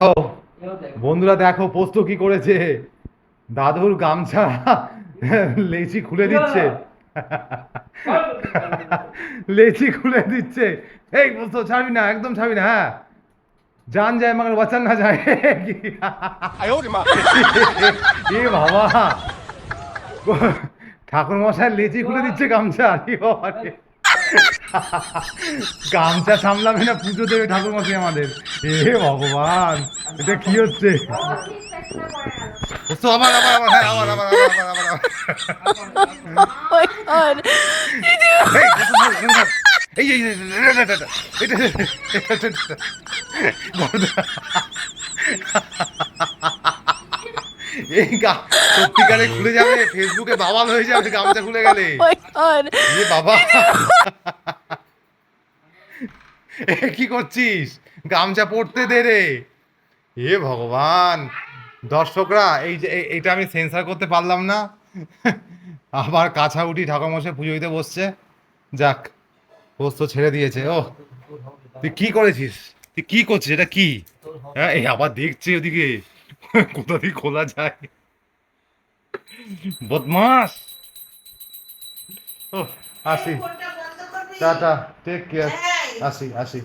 ও বন্ধুরা দেখো পোস্ত কি করেছে, দাদুর গামছা লেচি খুলে দিচ্ছে। লেচি খুলে দিচ্ছে। এই পোস্ত ছাড়বি না, একদম ছাড়বি না, হ্যাঁ। জান যায় মগর বচন না যায়। এ বাবা, ঠাকুর মশাই লেচি খুলে দিচ্ছে গামছা। এ বাবা রে। গামছা সামলাবে না, পুজো দেবে ঠাকুর মশাই আমাদের। এ ভগবান, এটা কি হচ্ছে? বুঝতো, আবার আবার আবার হ্যাঁ, আবার আবার আবার আবার আবার Oh my god. এই বুঝতো, ধর, এখানে ধর। এই এই এই, এটা এটা, এটা, এটা, এটা, বড়দা। এই সত্যিকারে খুলে যাবে, ফেসবুকে বাবাল হয়ে যাবে গামছা খুলে গেলে। Oh my god. এ বাবা, এ কি করছিস? গামছা পরতে দে রে। এ ভগবান, দর্শকরা এই যে এইটা আমি সেন্সার করতে পারলাম না। আবার কাছা উঠি ঠাকুরমশাই পুজো দিতে বসছে। যাক, পোস্ত ছেড়ে দিয়েছে। ও, তুই কি করেছিস? তুই কি করছিস? এটা কি? হ্যাঁ, এই আবার দেখছে ওদিকে। কোথা দিয়ে খোলা যায়? বদমাস। ও, আসি। Tata, take care. আসি আসি।